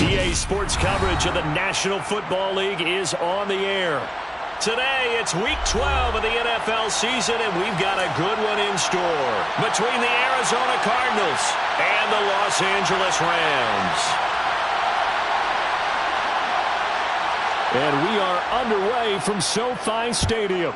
EA Sports coverage of the National Football League is on the air. Today, it's Week 12 of the NFL season, and we've got a good one in store between the Arizona Cardinals and the Los Angeles Rams. And we are underway from SoFi Stadium.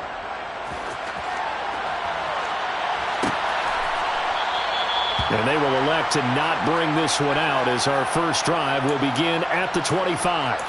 And they will elect to not bring this one out as our first drive will begin at the 25.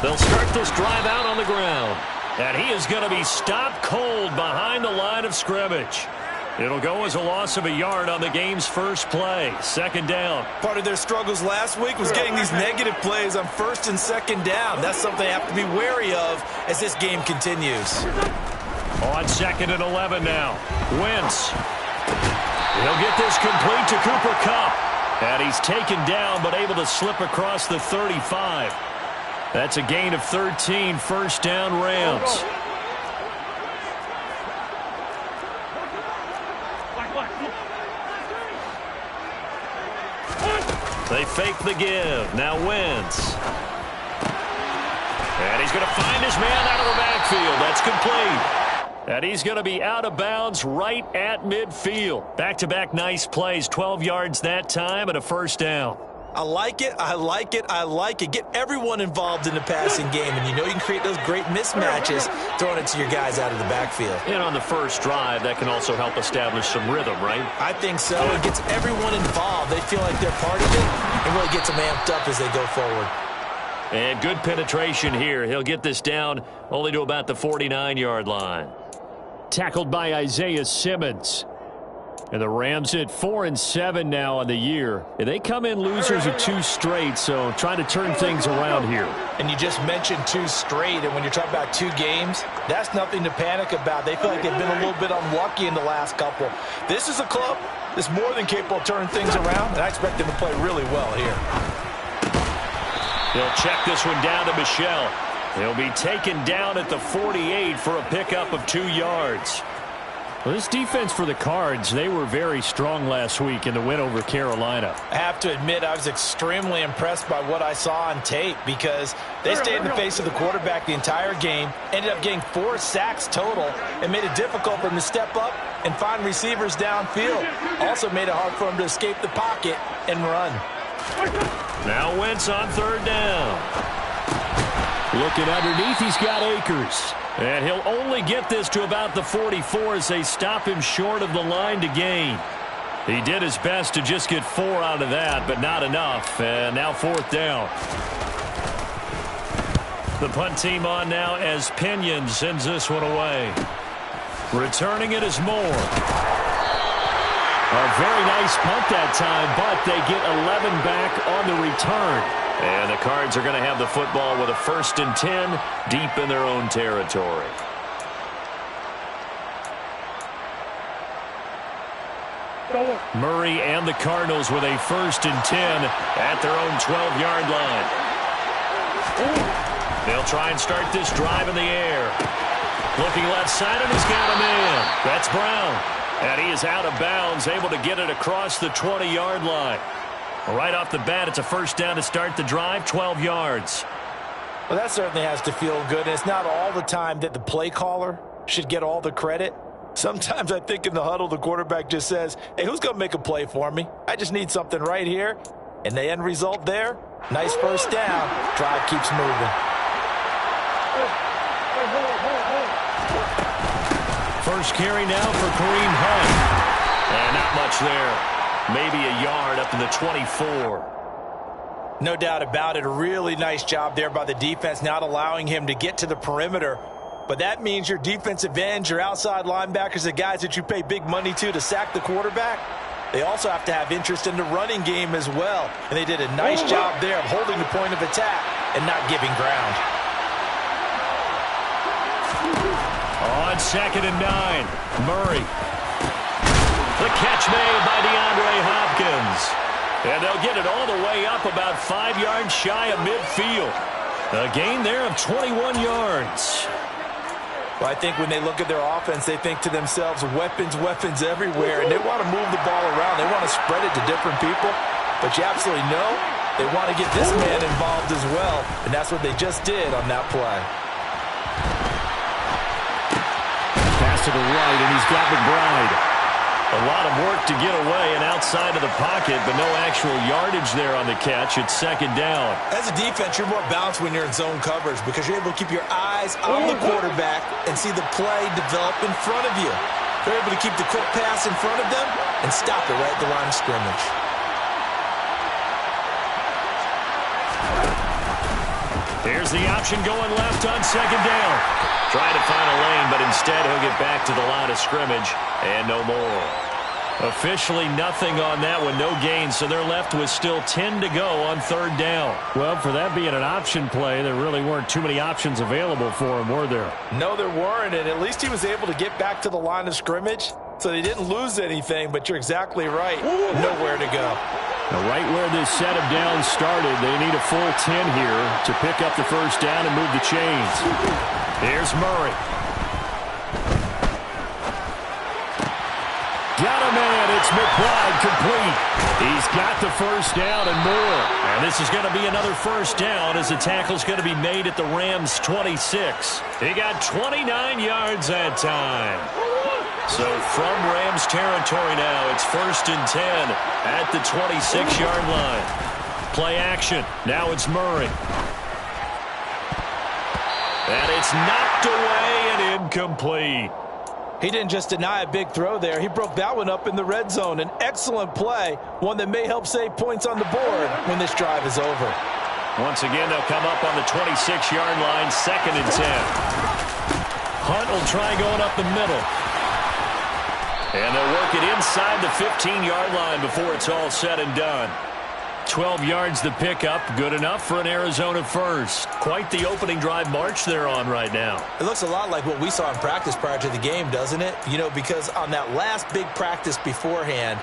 They'll start this drive out on the ground. And he is going to be stopped cold behind the line of scrimmage. It'll go as a loss of a yard on the game's first play. Second down. Part of their struggles last week was getting these negative plays on first and second down. That's something they have to be wary of as this game continues. On second and 11 now. Wentz. He'll get this complete to Cooper Kupp. And he's taken down but able to slip across the 35. That's a gain of 13, first down Rams. They fake the give. Now Wentz. And he's going to find his man out of the backfield. That's complete. And he's going to be out of bounds right at midfield. Back-to-back nice plays, 12 yards that time and a first down. I like it, I like it, I like it. Get everyone involved in the passing game, and you know you can create those great mismatches throwing it to your guys out of the backfield. And on the first drive, that can also help establish some rhythm, right? I think so. It gets everyone involved. They feel like they're part of it and really gets them amped up as they go forward. And good penetration here. He'll get this down only to about the 49-yard line. Tackled by Isaiah Simmons. And the Rams at 4-7 now on the year. And they come in losers of 2 straight, so trying to turn things around here. And you just mentioned 2 straight, and when you're talking about 2 games, that's nothing to panic about. They feel like they've been a little bit unlucky in the last couple. This is a club that's more than capable of turning things around, and I expect them to play really well here. He'll check this one down to Michel. He'll be taken down at the 48 for a pickup of 2 yards. Well, this defense for the Cards, they were very strong last week in the win over Carolina. I have to admit, I was extremely impressed by what I saw on tape because they stayed in the face of the quarterback the entire game, ended up getting 4 sacks total, and made it difficult for them to step up and find receivers downfield. Also made it hard for them to escape the pocket and run. Now Wentz on third down. Looking underneath, he's got Akers. And he'll only get this to about the 44 as they stop him short of the line to gain. He did his best to just get 4 out of that, but not enough. And now fourth down. The punt team on now as Pinion sends this one away. Returning it is Moore. A very nice punt that time, but they get 11 back on the return. And the Cards are going to have the football with a 1st and 10 deep in their own territory. Murray and the Cardinals with a 1st and 10 at their own 12-yard line. They'll try and start this drive in the air. Looking left side, and he's got a man. That's Brown. And he is out of bounds, able to get it across the 20-yard line. Right off the bat, it's a first down to start the drive, 12 yards. Well, that certainly has to feel good. And it's not all the time that the play caller should get all the credit. Sometimes I think in the huddle, the quarterback just says, hey, who's going to make a play for me? I just need something right here. And the end result there, nice first down. Drive keeps moving. First carry now for Kareem Hunt. And not much there. Maybe a yard up to the 24. No doubt about it. A really nice job there by the defense, not allowing him to get to the perimeter. But that means your defensive ends, your outside linebackers, the guys that you pay big money to sack the quarterback, they also have to have interest in the running game as well. And they did a nice job there of holding the point of attack and not giving ground. On 2nd and 9. Murray. The catch made by DeAndre Hopkins. And they'll get it all the way up about 5 yards shy of midfield. A gain there of 21 yards. Well, I think when they look at their offense, they think to themselves, weapons, weapons everywhere, and they want to move the ball around. They want to spread it to different people, but you absolutely know they want to get this man involved as well, and that's what they just did on that play. Pass to the right, and he's got McBride. A lot of work to get away and outside of the pocket, but no actual yardage there on the catch. It's 2nd down. As a defense, you're more balanced when you're in zone coverage because you're able to keep your eyes on the quarterback and see the play develop in front of you. They're able to keep the quick pass in front of them and stop it right at the line of scrimmage. Here's the option going left on 2nd down. Trying to find a lane, but instead he'll get back to the line of scrimmage and no more. Officially nothing on that one, no gain, so they're left with still 10 to go on 3rd down. Well, for that being an option play, there really weren't too many options available for him, were there? No, there weren't, and at least he was able to get back to the line of scrimmage, so they didn't lose anything, but you're exactly right. Nowhere to go. Now, right where this set of downs started, they need a full 10 here to pick up the 1st down and move the chains. Here's Murray. Got a man. It's McBride complete. He's got the 1st down and more. And this is going to be another 1st down as the tackle's going to be made at the Rams' 26. He got 29 yards that time. So from Rams territory now, it's 1st and 10 at the 26-yard line. Play action. Now it's Murray. And it's knocked away and incomplete. He didn't just deny a big throw there. He broke that one up in the red zone. An excellent play, one that may help save points on the board when this drive is over. Once again, they'll come up on the 26-yard line, 2nd and 10. Hunt will try going up the middle. And they'll work it inside the 15-yard line before it's all said and done. 12 yards the pickup, good enough for an Arizona first. Quite the opening drive march they're on right now. It looks a lot like what we saw in practice prior to the game, doesn't it? You know, because on that last big practice beforehand,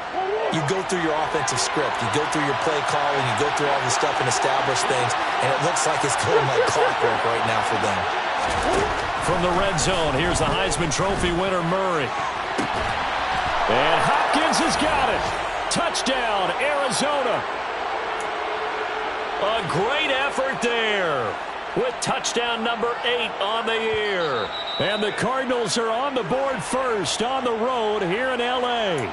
you go through your offensive script, you go through your play calling, you go through all the stuff and establish things, and it looks like it's going like clockwork right now for them. From the red zone, here's the Heisman Trophy winner, Murray. And Hopkins has got it. Touchdown, Arizona. A great effort there with touchdown number 8 on the year. And the Cardinals are on the board first on the road here in L.A.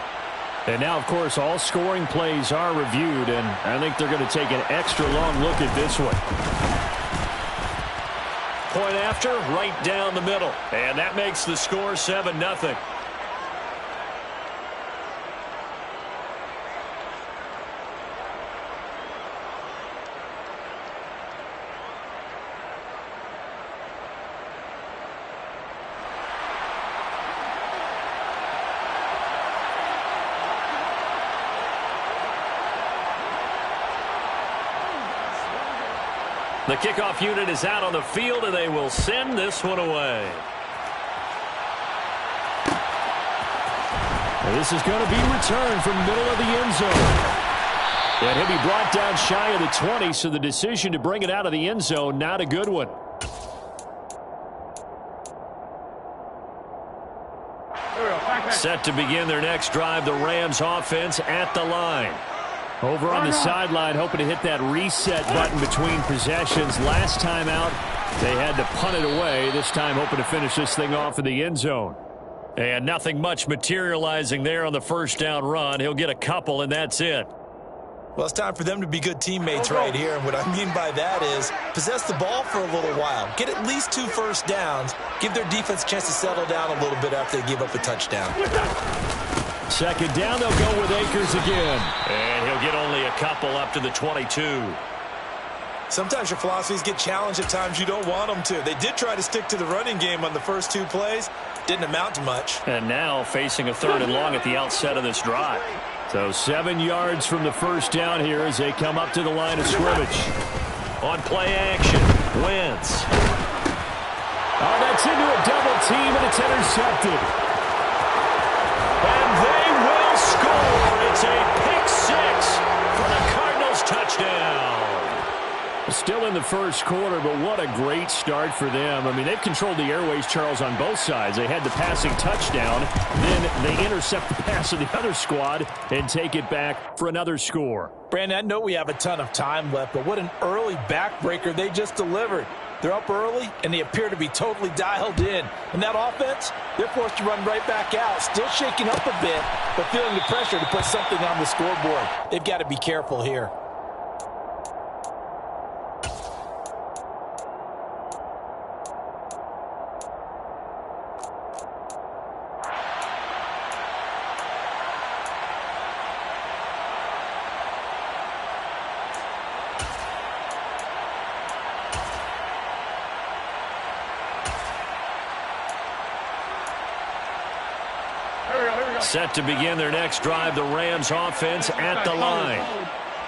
And now, of course, all scoring plays are reviewed, and I think they're going to take an extra long look at this one. Point after, right down the middle. And that makes the score 7-0. The kickoff unit is out on the field, and they will send this one away. And this is going to be returned from middle of the end zone. And he'll be brought down shy of the 20, so the decision to bring it out of the end zone, not a good one. Set to begin their next drive, the Rams offense at the line. Over on the sideline, hoping to hit that reset button between possessions. Last time out, they had to punt it away. This time, hoping to finish this thing off in the end zone. And nothing much materializing there on the 1st down run. He'll get a couple, and that's it. Well, it's time for them to be good teammates right here. And what I mean by that is possess the ball for a little while. Get at least 2 first downs. Give their defense a chance to settle down a little bit after they give up a touchdown. 2nd down, they'll go with Akers again. And he'll get only a couple up to the 22. Sometimes your philosophies get challenged at times you don't want them to. They did try to stick to the running game on the first 2 plays. Didn't amount to much. And now facing a 3rd and long at the outset of this drive. So 7 yards from the 1st down here as they come up to the line of scrimmage. On play action, Wentz. Oh, that Gets into a double team, and it's intercepted. And they will score. It's a pick six for the Cardinals touchdown. Still in the first quarter, but what a great start for them. I mean, they've controlled the airways, Charles, on both sides. They had the passing touchdown. Then they intercept the pass of the other squad and take it back for another score. Brandon, I know we have a ton of time left, but what an early backbreaker they just delivered. They're up early, and they appear to be totally dialed in. And that offense, they're forced to run right back out, still shaking up a bit, but feeling the pressure to put something on the scoreboard. They've got to be careful here. Set to begin their next drive, the Rams offense at the line.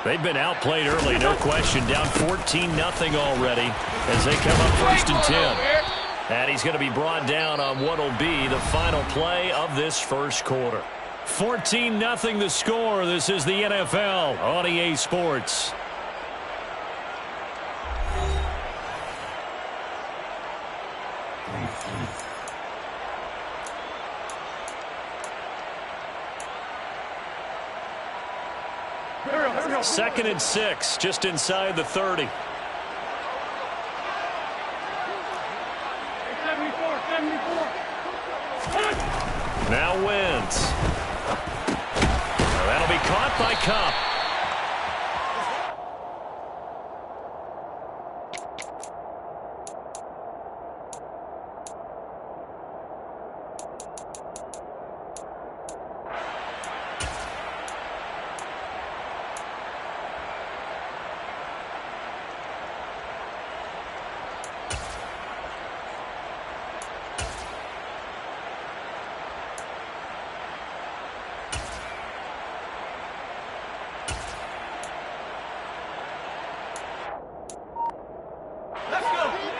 They've been outplayed early, no question. Down 14-0 already as they come up 1st and 10. And he's going to be brought down on what will be the final play of this first quarter. 14-0 the score. This is the NFL on EA Sports. Second and 6, just inside the 30. Now wins. That'll be caught by Cup.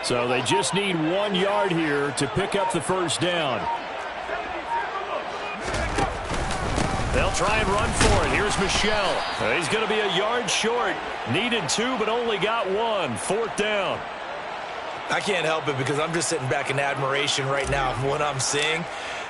So they just need 1 yard here to pick up the first down. They'll try and run for it. Here's Michelle. He's going to be a yard short. Needed 2, but only got 1. 4th down. I can't help it because I'm just sitting back in admiration right now of what I'm seeing.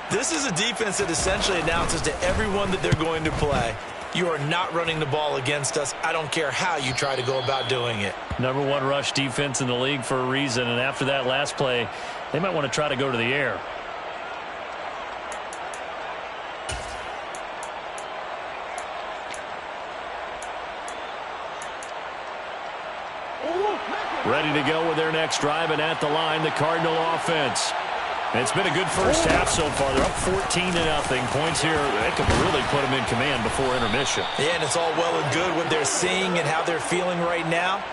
This is a defense that essentially announces to everyone that they're going to play, you are not running the ball against us. I don't care how you try to go about doing it. Number 1 rush defense in the league for a reason, and after that last play, they might want to try to go to the air. Ready to go with their next drive, and at the line, the Cardinal offense. It's been a good first half so far. They're up 14-0. Points here, they could really put them in command before intermission. Yeah, and it's all well and good what they're seeing and how they're feeling right now.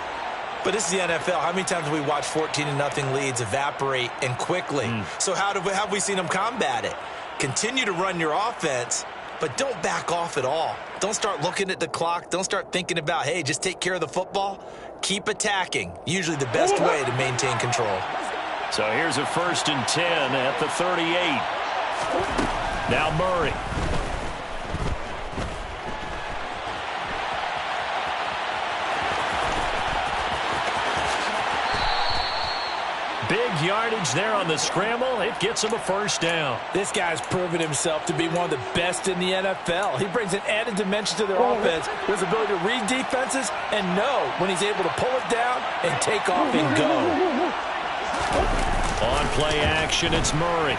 But this is the NFL. How many times have we watched 14-0 leads evaporate and quickly? So how have we seen them combat it? Continue to run your offense, but don't back off at all. Don't start looking at the clock. Don't start thinking about, hey, just take care of the football. Keep attacking. Usually the best way to maintain control. So here's a 1st and 10 at the 38. Now Murray. Big yardage there on the scramble. It gets him a first down. This guy's proven himself to be one of the best in the NFL. He brings an added dimension to their offense. His ability to read defenses and know when he's able to pull it down and take off and go. On play action, it's Murray.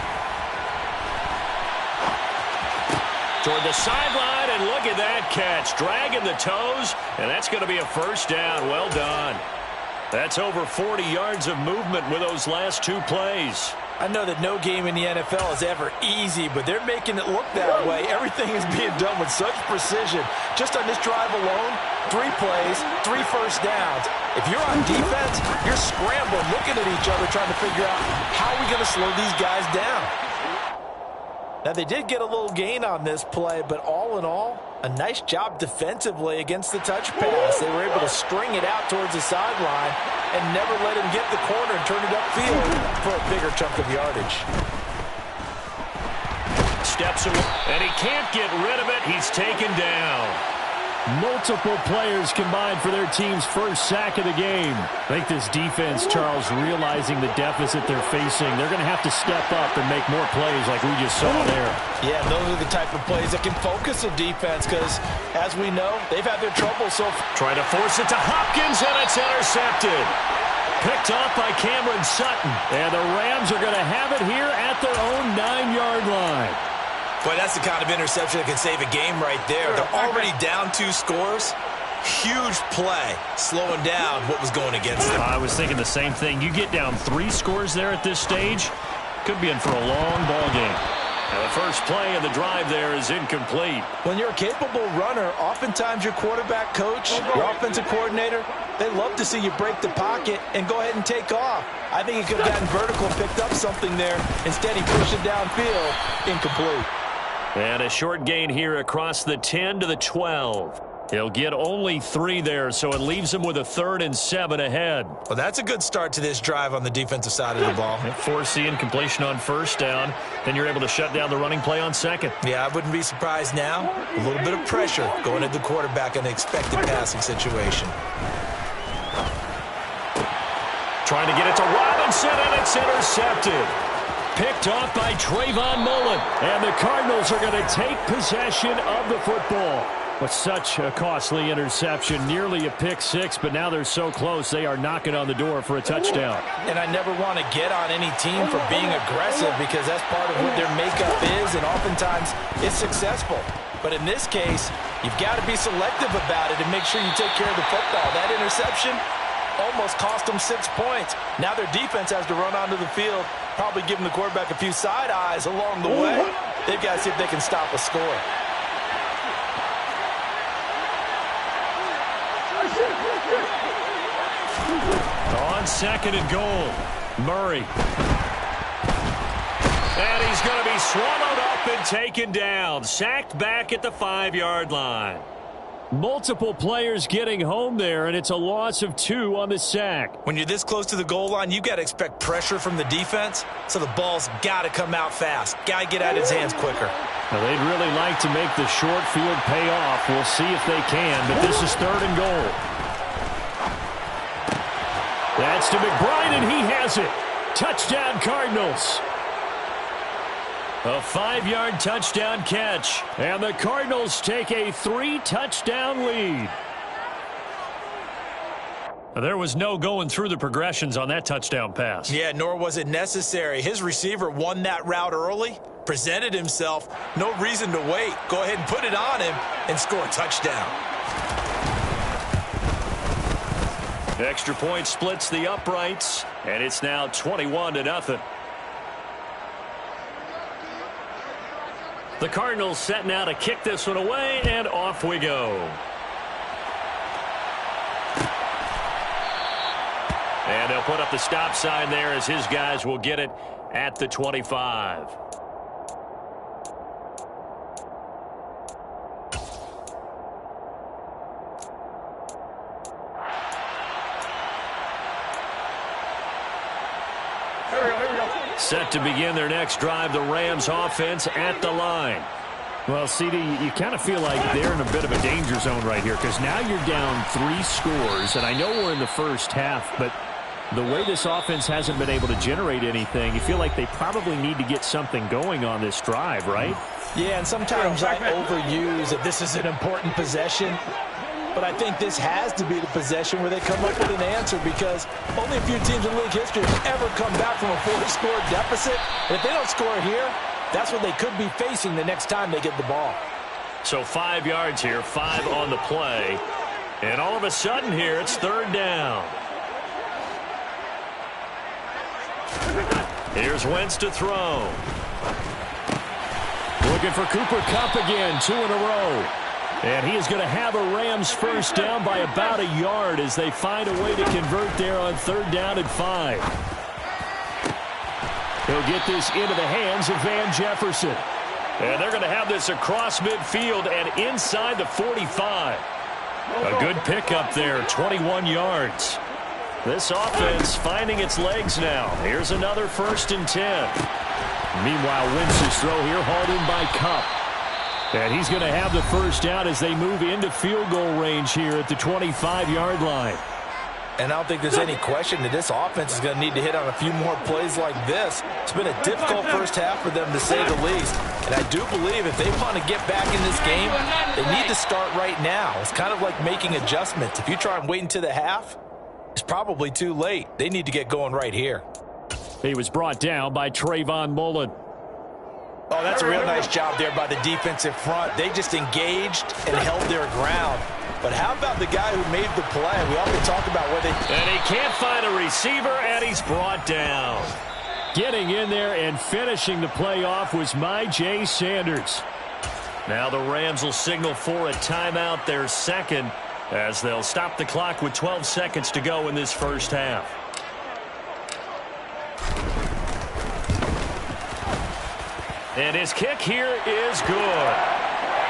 Toward the sideline, and look at that catch. Dragging the toes, and that's going to be a first down. Well done. That's over 40 yards of movement with those last 2 plays. I know that no game in the NFL is ever easy, but they're making it look that way. Everything is being done with such precision. Just on this drive alone, 3 plays, 3 first downs. If you're on defense, you're scrambling, looking at each other, trying to figure out how are we going to slow these guys down. Now, they did get a little gain on this play, but all in all, a nice job defensively against the touch pass. They were able to string it out towards the sideline and never let him get the corner and turn it upfield for a bigger chunk of yardage. Steps away, and he can't get rid of it. He's taken down. Multiple players combined for their team's first sack of the game. I think this defense, Charles, realizing the deficit they're facing, they're going to have to step up and make more plays like we just saw there. Yeah, those are the type of plays that can focus a defense because, as we know, they've had their trouble. So trying to force it to Hopkins, and it's intercepted. Picked off by Cameron Sutton. And the Rams are going to have it here at their own 9-yard line. Boy, that's the kind of interception that can save a game right there. They're already down 2 scores. Huge play, slowing down what was going against them. I was thinking the same thing. You get down 3 scores there at this stage, could be in for a long ball game. And the first play of the drive there is incomplete. When you're a capable runner, oftentimes your quarterback coach, your offensive coordinator, they love to see you break the pocket and go ahead and take off. I think he could have gotten vertical and picked up something there. Instead, he pushed it downfield, incomplete. And a short gain here across the 10 to the 12. He'll get only 3 there, so it leaves him with a 3rd and 7 ahead. Well, that's a good start to this drive on the defensive side of the ball. Forcing completion on first down. Then you're able to shut down the running play on second. Yeah, I wouldn't be surprised now. A little bit of pressure going at the quarterback in an expected passing situation. Trying to get it to Robinson, and it's intercepted. Picked off by Trayvon Mullen. And the Cardinals are going to take possession of the football. With such a costly interception, nearly a pick 6, but now they're so close they are knocking on the door for a touchdown. And I never want to get on any team for being aggressive because that's part of what their makeup is, and oftentimes it's successful. But in this case, you've got to be selective about it and make sure you take care of the football. That interception almost cost them 6 points. Now their defense has to run onto the field, probably giving the quarterback a few side eyes along the way. They've got to see if they can stop a score. On 2nd and goal, Murray. And he's going to be swallowed up and taken down. Sacked back at the 5-yard line. Multiple players getting home there, and it's a loss of 2 on the sack. When you're this close to the goal line, you've got to expect pressure from the defense, so the ball's got to come out fast. Got to get out of his hands quicker. Now, they'd really like to make the short field pay off. We'll see if they can, but this is 3rd and goal. That's to McBride, and he has it. Touchdown, Cardinals. A 5-yard touchdown catch, and the Cardinals take a 3-touchdown lead. There was no going through the progressions on that touchdown pass. Yeah, nor was it necessary. His receiver won that route early, presented himself, no reason to wait. Go ahead and put it on him and score a touchdown. Extra point splits the uprights, and it's now 21-0. The Cardinals set now to kick this one away, and off we go. And they'll put up the stop sign there as his guys will get it at the 25. Set to begin their next drive, the Rams offense at the line. Well, CD, you kind of feel like they're in a bit of a danger zone right here because now you're down 3 scores, and I know we're in the first half, but the way this offense hasn't been able to generate anything, you feel like they probably need to get something going on this drive, right? Yeah, and sometimes I overuse that this is an important possession. But I think this has to be the possession where they come up with an answer because only a few teams in league history have ever come back from a 4-score deficit. And if they don't score here, that's what they could be facing the next time they get the ball. So 5 yards here, 5 on the play. And all of a sudden here, it's 3rd down. Here's Wentz to throw. Looking for Cooper Kupp again, 2 in a row. And he is going to have a Rams first down by about a yard as they find a way to convert there on 3rd down and 5. He'll get this into the hands of Van Jefferson. And they're going to have this across midfield and inside the 45. A good pickup there, 21 yards. This offense finding its legs now. Here's another 1st and 10. Meanwhile, Wentz's throw here hauled in by Cup. And he's going to have the first down as they move into field goal range here at the 25-yard line. And I don't think there's any question that this offense is going to need to hit on a few more plays like this. It's been a difficult first half for them, to say the least. And I do believe if they want to get back in this game, they need to start right now. It's kind of like making adjustments. If you try and wait until the half, it's probably too late. They need to get going right here. He was brought down by Trayvon Mullen. Oh, that's a real nice job there by the defensive front. They just engaged and held their ground. But how about the guy who made the play? We often talk about whether... And he can't find a receiver, and he's brought down. Getting in there and finishing the play off was Myjai Sanders. Now the Rams will signal for a timeout, their second, as they'll stop the clock with 12 seconds to go in this first half. And his kick here is good.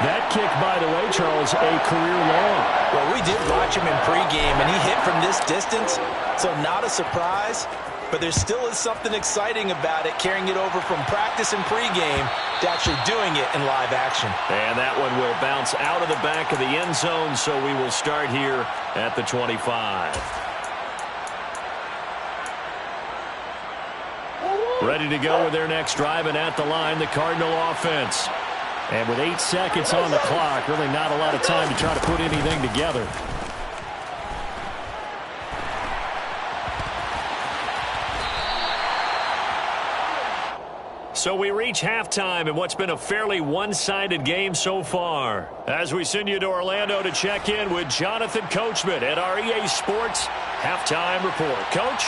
That kick, by the way, Charles, a career long. Well, we did watch him in pregame, and he hit from this distance, so not a surprise. But there still is something exciting about it, carrying it over from practice and pregame to actually doing it in live action. And that one will bounce out of the back of the end zone, so we will start here at the 25. Ready to go with their next drive, and at the line, the Cardinal offense. And with 8 seconds on the clock, really not a lot of time to try to put anything together. So we reach halftime in what's been a fairly one-sided game so far. As we send you to Orlando to check in with Jonathan Coachman at our EA Sports Halftime Report. Coach?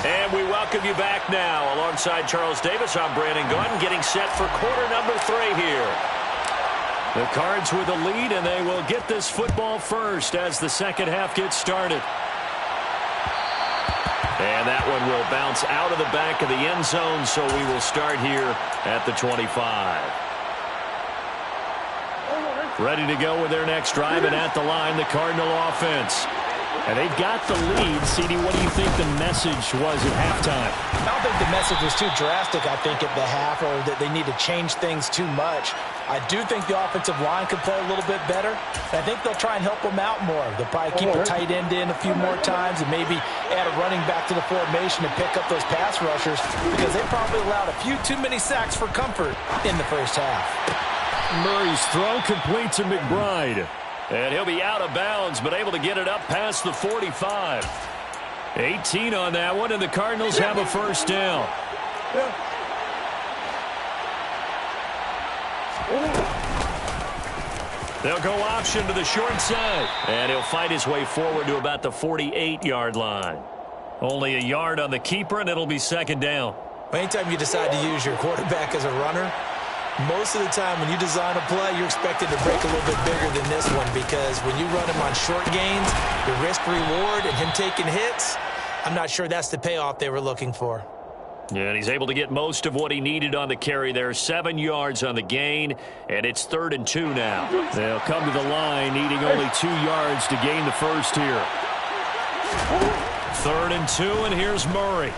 And we welcome you back now. Alongside Charles Davis, I'm Brandon Gaudin, getting set for quarter number 3 here. The Cards with a lead, and they will get this football first as the second half gets started. And that one will bounce out of the back of the end zone, so we will start here at the 25. Ready to go with their next drive, and at the line, the Cardinal offense. And they've got the lead. CD, what do you think the message was at halftime? I don't think the message was too drastic, I think, at the half, or that they need to change things too much. I do think the offensive line could play a little bit better. I think they'll try and help them out more. They'll probably keep a tight end in a few more times and maybe add a running back to the formation to pick up those pass rushers, because they probably allowed a few too many sacks for comfort in the first half. Murray's throw complete to McBride. And he'll be out of bounds, but able to get it up past the 45. 18 on that one, and the Cardinals have a first down. They'll go option to the short side. And he'll fight his way forward to about the 48-yard line. Only a yard on the keeper, and it'll be second down. Anytime you decide to use your quarterback as a runner, most of the time when you design a play, you're expected to break a little bit bigger than this one, because when you run him on short gains, the risk-reward and him taking hits, I'm not sure that's the payoff they were looking for. Yeah, and he's able to get most of what he needed on the carry there. 7 yards on the gain, and it's 3rd and 2 now. They'll come to the line, needing only 2 yards to gain the first here. 3rd and 2, and here's Murray.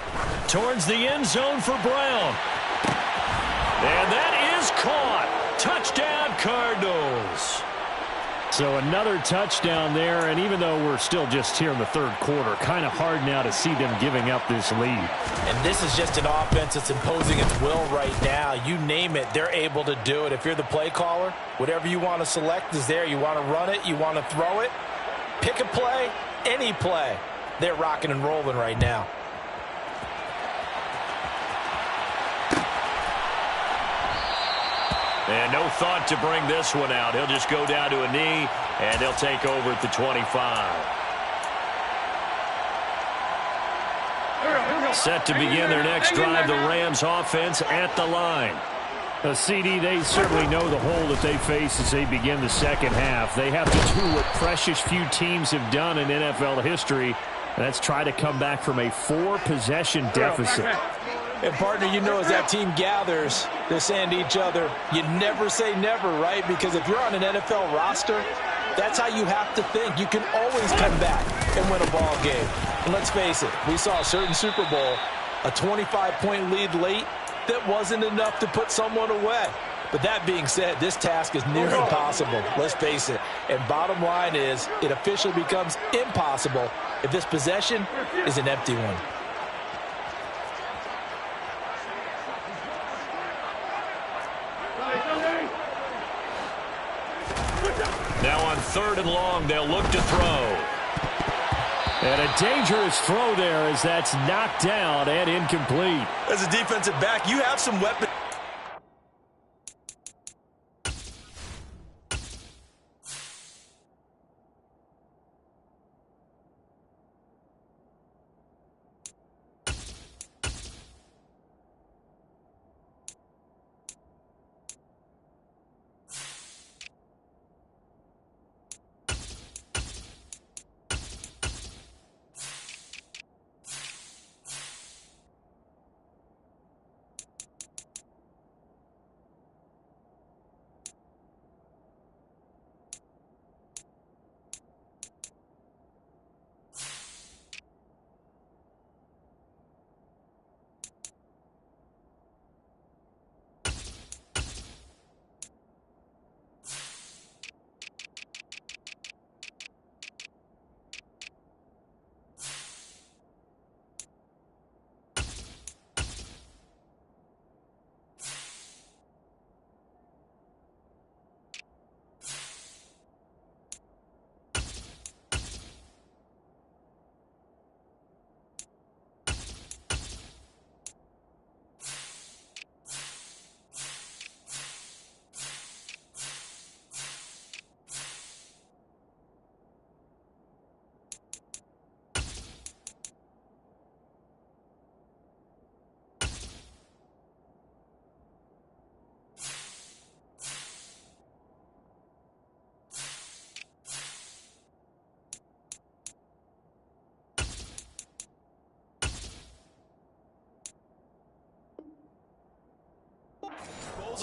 Towards the end zone for Brown. And that is caught. Touchdown, Cardinals. So another touchdown there, and even though we're still just here in the third quarter, kind of hard now to see them giving up this lead. And this is just an offense that's imposing its will right now. You name it, they're able to do it. If you're the play caller, whatever you want to select is there. You want to run it, you want to throw it, pick a play, any play. They're rocking and rolling right now. And no thought to bring this one out. He'll just go down to a knee, and they'll take over at the 25. Set to begin their next drive, the Rams offense at the line. CD, they certainly know the hole that they face as they begin the second half. They have to do what precious few teams have done in NFL history. That's try to come back from a 4-possession deficit. And, partner, you know as that team gathers, they're saying to each other, you never say never, right? Because if you're on an NFL roster, that's how you have to think. You can always come back and win a ball game. And let's face it, we saw a certain Super Bowl, a 25-point lead late, that wasn't enough to put someone away. But that being said, this task is near impossible. Let's face it. And bottom line is, it officially becomes impossible if this possession is an empty one. Now on 3rd and long, they'll look to throw. And a dangerous throw there as that's knocked down and incomplete. As a defensive back, you have some weapons.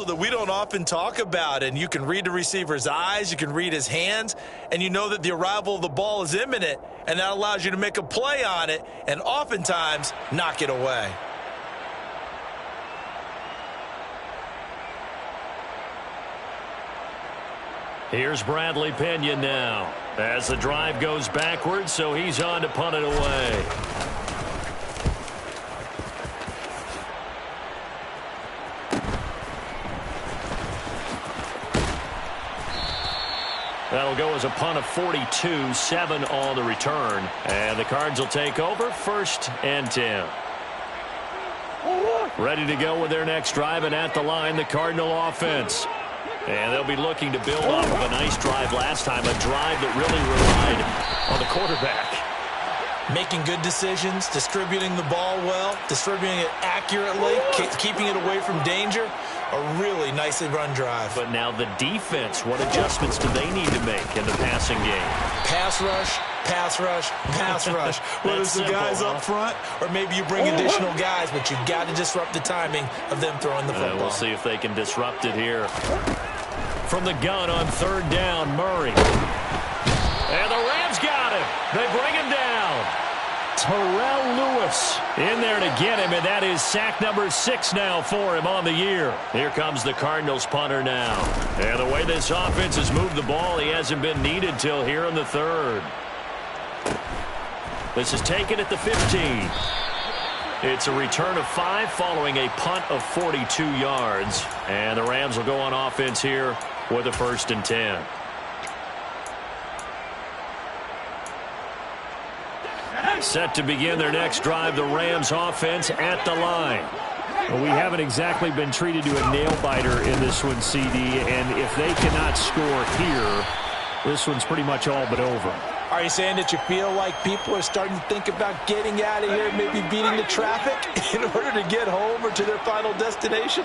That we don't often talk about, and you can read the receiver's eyes, you can read his hands, and you know that the arrival of the ball is imminent, and that allows you to make a play on it and oftentimes knock it away. Here's Bradley Pinion now as the drive goes backwards, so he's on to punt it away. That'll go as a punt of 42, 7 on the return. And the Cards will take over 1st and 10. Ready to go with their next drive, and at the line, the Cardinal offense. And they'll be looking to build off of a nice drive last time, a drive that really relied on the quarterback. Making good decisions, distributing the ball well, distributing it accurately, keeping it away from danger. A really nicely run drive. But now the defense, what adjustments do they need to make in the passing game? Pass rush, pass rush, pass rush. Whether it's the guys up front or maybe you bring additional guys, but you've got to disrupt the timing of them throwing the football. We'll see if they can disrupt it here. From the gun on 3rd down, Murray. And the Rams got him. They bring him down. Terrell Lewis in there to get him, and that is sack number 6 now for him on the year. Here comes the Cardinals punter now. And the way this offense has moved the ball, he hasn't been needed till here in the 3rd. This is taken at the 15. It's a return of 5 following a punt of 42 yards. And the Rams will go on offense here with a 1st and 10. Set to begin their next drive, the Rams offense at the line. Well, we haven't exactly been treated to a nail-biter in this one, CD, and if they cannot score here, this one's pretty much all but over. Are you saying that you feel like people are starting to think about getting out of here, maybe beating the traffic in order to get home or to their final destination?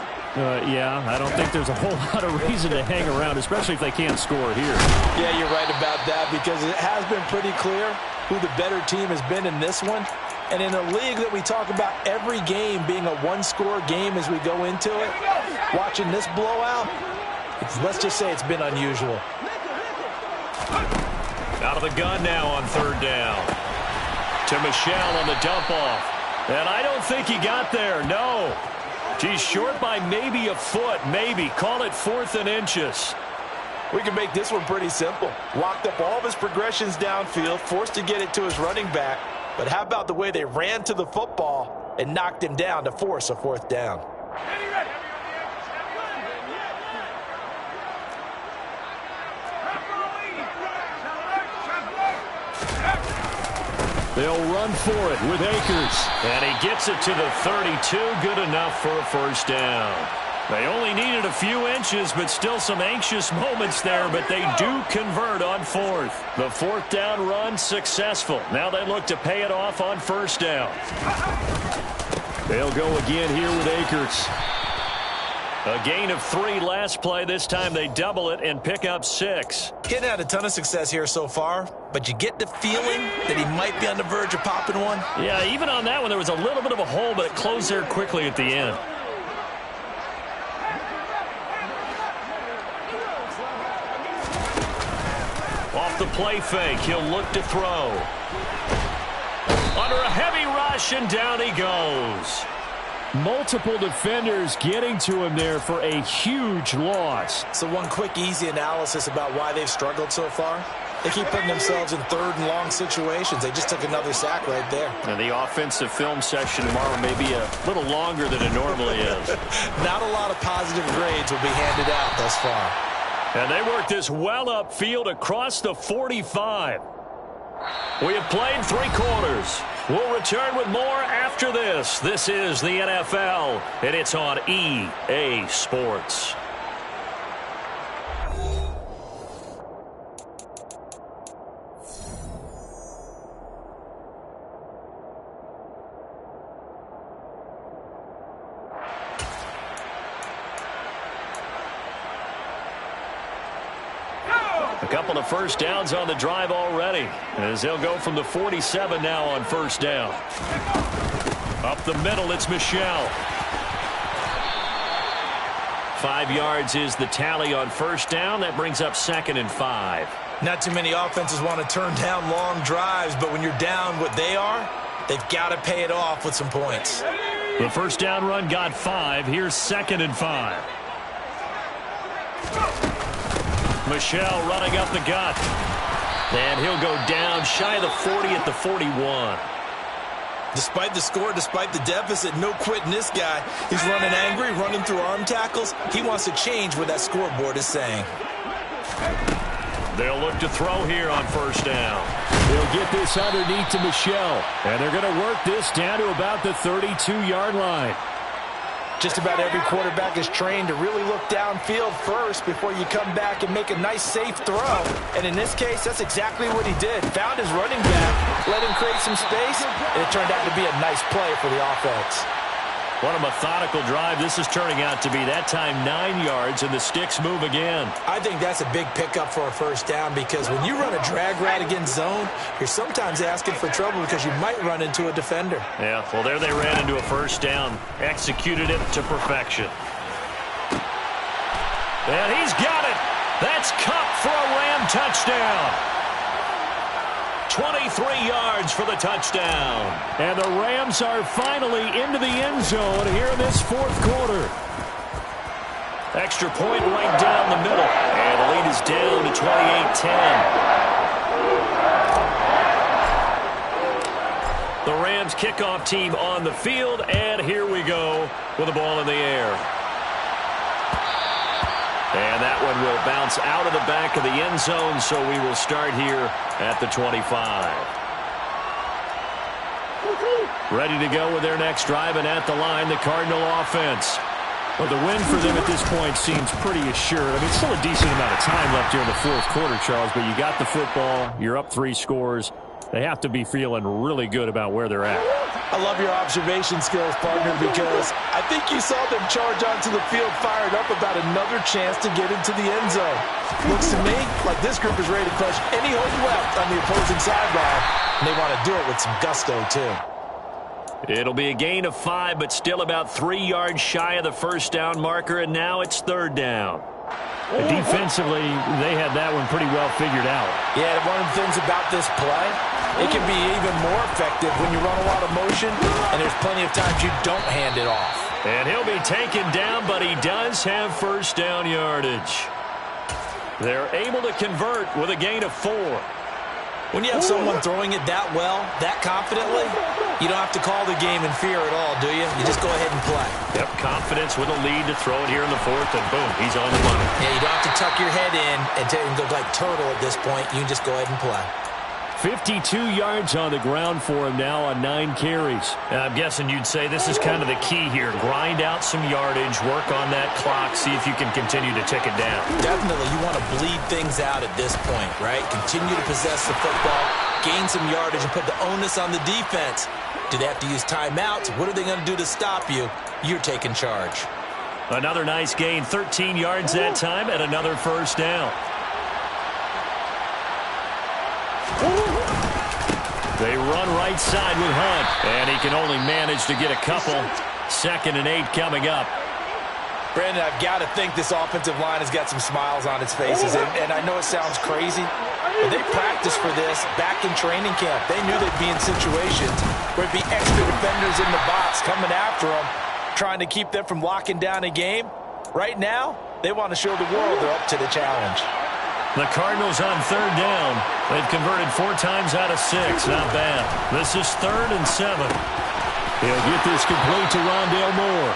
Yeah, I don't think there's a whole lot of reason to hang around, especially if they can't score here. Yeah, you're right about that, because it has been pretty clear who the better team has been in this one. And in a league that we talk about every game being a one-score game as we go into it, watching this blowout, let's just say it's been unusual. Out of the gun now on third down. To Michelle on the dump-off. And I don't think he got there, no. He's short by maybe a foot, maybe. Call it 4th and inches. We can make this one pretty simple. Locked up all of his progressions downfield, forced to get it to his running back. But how about the way they ran to the football and knocked him down to force a 4th down? They'll run for it with Akers. And he gets it to the 32. Good enough for a first down. They only needed a few inches, but still some anxious moments there, but they do convert on 4th. The 4th down run successful. Now they look to pay it off on first down. They'll go again here with Akers. A gain of 3 last play. This time they double it and pick up 6. Getting had a ton of success here so far, but you get the feeling that he might be on the verge of popping one. Yeah, even on that one, there was a little bit of a hole, but it closed there quickly at the end. Off the play fake, he'll look to throw. Under a heavy rush, and down he goes. Multiple defenders getting to him there for a huge loss. So one quick, easy analysis about why they've struggled so far. They keep putting themselves in 3rd and long situations. They just took another sack right there. And the offensive film session tomorrow may be a little longer than it normally is. Not a lot of positive grades will be handed out thus far. And they work this well upfield across the 45. We have played 3 quarters. We'll return with more after this. This is the NFL, and it's on EA Sports. A couple of first downs on the drive already, as they'll go from the 47 now on first down. Up the middle, it's Michelle. 5 yards is the tally on first down. That brings up 2nd and 5. Not too many offenses want to turn down long drives, but when you're down what they are, they've got to pay it off with some points. The first down run got 5. Here's 2nd and 5. Michelle running up the gut. And he'll go down shy of the 40 at the 41. Despite the score, despite the deficit, no quitting this guy. He's running angry, running through arm tackles. He wants to change what that scoreboard is saying. They'll look to throw here on first down. They'll get this underneath to Michelle. And they're going to work this down to about the 32-yard line. Just about every quarterback is trained to really look downfield first before you come back and make a nice, safe throw. And in this case, that's exactly what he did. Found his running back, let him create some space, and it turned out to be a nice play for the offense. What a methodical drive this is turning out to be. That time 9 yards, and the sticks move again. I think that's a big pickup for a first down, because when you run a drag route against zone, you're sometimes asking for trouble because you might run into a defender. Yeah, well, there they ran into a first down. Executed it to perfection. And he's got it. That's Cup for a Ram touchdown. 23 yards for the touchdown. And the Rams are finally into the end zone here in this 4th quarter. Extra point right down the middle. And the lead is down to 28-10. The Rams kickoff team on the field, and here we go with the ball in the air. And that one will bounce out of the back of the end zone, so we will start here at the 25. Ready to go with their next drive, and at the line, the Cardinal offense. Well, the win for them at this point seems pretty assured. I mean, it's still a decent amount of time left here in the fourth quarter, Charles, but you got the football. You're up 3 scores. They have to be feeling really good about where they're at. I love your observation skills, partner, because I think you saw them charge onto the field fired up about another chance to get into the end zone. Looks to me like this group is ready to crush any hope left on the opposing sideline, and they want to do it with some gusto, too. It'll be a gain of 5, but still about 3 yards shy of the first down marker, and now it's 3rd down. Defensively, they had that one pretty well figured out. Yeah, one of the things about this play, it can be even more effective when you run a lot of motion, and there's plenty of times you don't hand it off. And he'll be taken down, but he does have first down yardage. They're able to convert with a gain of 4. When you have someone throwing it that well, that confidently, you don't have to call the game in fear at all, do you? You just go ahead and play. Yep, confidence with a lead to throw it here in the 4th, and boom, he's on the money. Yeah, you don't have to tuck your head in and go like turtle at this point. You can just go ahead and play. 52 yards on the ground for him now on 9 carries. And I'm guessing you'd say this is kind of the key here. Grind out some yardage, work on that clock, see if you can continue to tick it down. Definitely, you want to bleed things out at this point, right? Continue to possess the football, gain some yardage, and put the onus on the defense. Do they have to use timeouts? What are they going to do to stop you? You're taking charge. Another nice gain, 13 yards that time, and another first down. They run right side with Hunt, and he can only manage to get a couple. 2nd and 8 coming up. Brandon, I've got to think this offensive line has got some smiles on its faces, and I know it sounds crazy, but they practiced for this back in training camp. They knew they'd be in situations where it'd be extra defenders in the box coming after them, trying to keep them from locking down a game. Right now, they want to show the world they're up to the challenge. The Cardinals on 3rd down. They've converted 4 times out of 6. Not bad. This is 3rd and 7. He'll get this complete to Rondale Moore.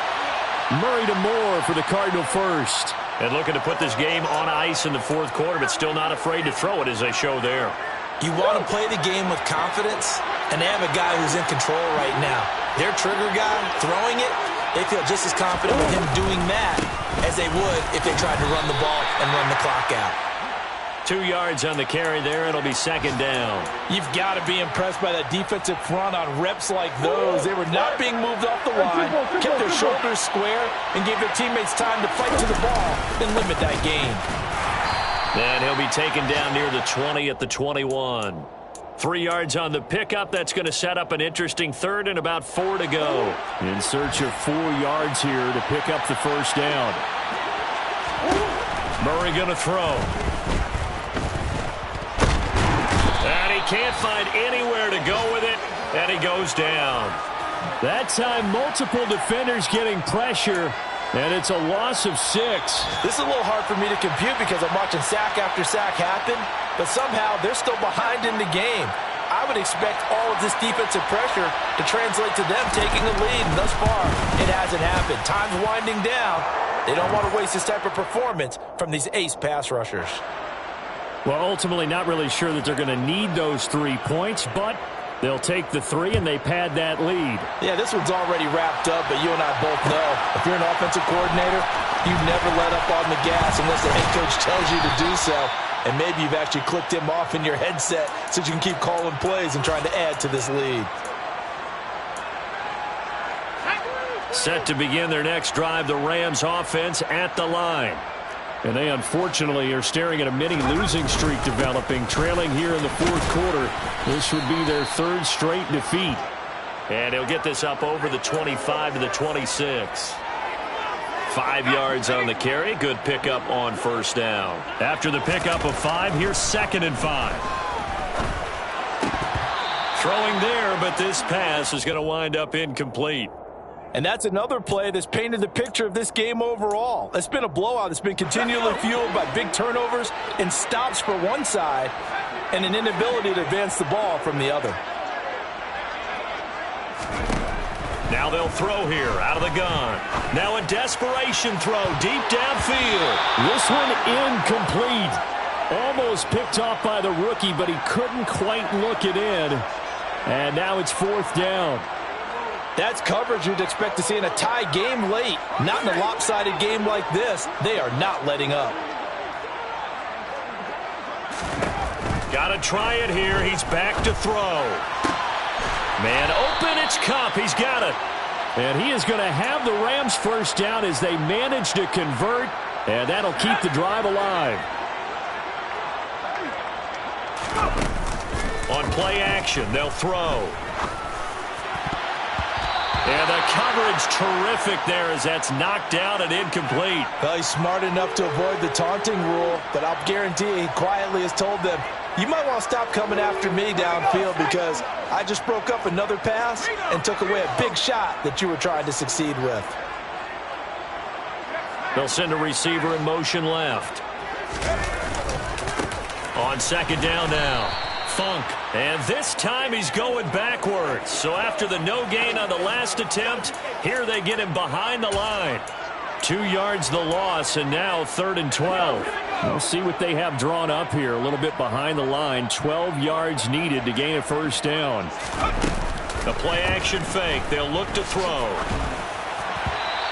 Murray to Moore for the Cardinal first. And looking to put this game on ice in the 4th quarter, but still not afraid to throw it as they show there. You want to play the game with confidence, and they have a guy who's in control right now. Their trigger guy throwing it, they feel just as confident with him doing that as they would if they tried to run the ball and run the clock out. 2 yards on the carry there. It'll be 2nd down. You've got to be impressed by that defensive front on reps like those. They were not being moved off the line, kept their shoulders square, and gave their teammates time to fight to the ball and limit that gain. And he'll be taken down near the 20 at the 21. 3 yards on the pickup. That's going to set up an interesting 3rd and about 4 to go. In search of 4 yards here to pick up the first down. Murray going to throw. And he can't find anywhere to go with it, and he goes down. That time, multiple defenders getting pressure, and it's a loss of 6. This is a little hard for me to compute because I'm watching sack after sack happen, but somehow they're still behind in the game. I would expect all of this defensive pressure to translate to them taking a lead, and thus far, it hasn't happened. Time's winding down. They don't want to waste this type of performance from these ace pass rushers. Well, ultimately not really sure that they're going to need those 3 points, but they'll take the 3 and they pad that lead. Yeah, this one's already wrapped up, but you and I both know if you're an offensive coordinator, you never let up on the gas unless the head coach tells you to do so. And maybe you've actually clicked him off in your headset so you can keep calling plays and trying to add to this lead. Set to begin their next drive, the Rams offense at the line. And they unfortunately are staring at a mini losing streak developing, trailing here in the 4th quarter. This would be their 3rd straight defeat. And he'll get this up over the 25 to the 26. 5 yards on the carry. Good pickup on first down. After the pickup of 5, here's 2nd and 5. Throwing there, but this pass is going to wind up incomplete. And that's another play that's painted the picture of this game overall. It's been a blowout. It's been continually fueled by big turnovers and stops for one side and an inability to advance the ball from the other. Now they'll throw here out of the gun. Now a desperation throw deep downfield. This one incomplete. Almost picked off by the rookie, but he couldn't quite look it in. And now it's 4th down. That's coverage you'd expect to see in a tie game late. Not in a lopsided game like this. They are not letting up. Got to try it here. He's back to throw. Man open, it's Cup. He's got it. And he is going to have the Rams first down as they manage to convert. And that'll keep the drive alive. On play action, they'll throw. And the coverage terrific there as that's knocked down and incomplete. Well, he's smart enough to avoid the taunting rule, but I'll guarantee he quietly has told them, you might want to stop coming after me downfield because I just broke up another pass and took away a big shot that you were trying to succeed with. They'll send a receiver in motion left. On second down now, Funk. And this time he's going backwards. So after the no gain on the last attempt, here they get him behind the line. 2 yards the loss, and now 3rd and 12. We'll see what they have drawn up here. A little bit behind the line. 12 yards needed to gain a first down. The play action fake. They'll look to throw.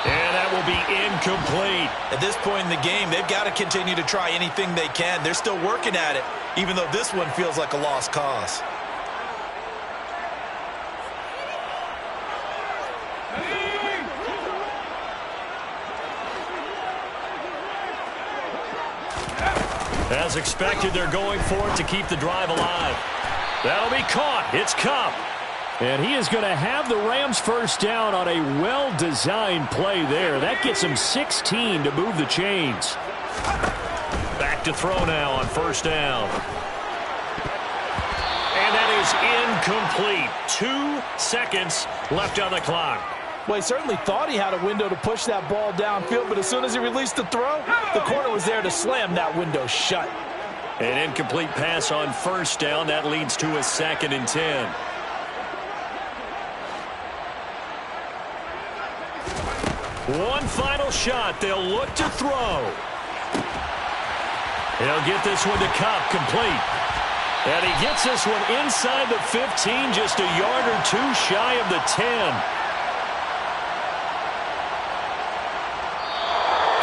And that will be incomplete. At this point in the game, they've got to continue to try anything they can. They're still working at it, even though this one feels like a lost cause. As expected, they're going for it to keep the drive alive. That'll be caught. It's Cup. And he is going to have the Rams first down on a well-designed play there. That gets him 16 to move the chains. Back to throw now on first down. And that is incomplete. 2 seconds left on the clock. Well, he certainly thought he had a window to push that ball downfield, but as soon as he released the throw, the corner was there to slam that window shut. An incomplete pass on first down. That leads to a 2nd and 10. One final shot. They'll look to throw. He'll get this one to Cup, complete. And he gets this one inside the 15, just a yard or 2 shy of the 10.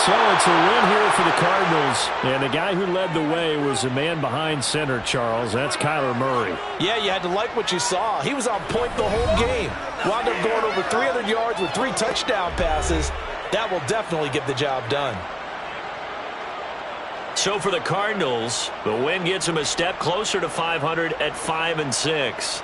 So it's a win here for the Cardinals. And the guy who led the way was the man behind center, Charles. That's Kyler Murray. Yeah, you had to like what you saw. He was on point the whole game. Wound up going over 300 yards with 3 touchdown passes. That will definitely get the job done. So for the Cardinals, the win gets them a step closer to 500 at 5-6.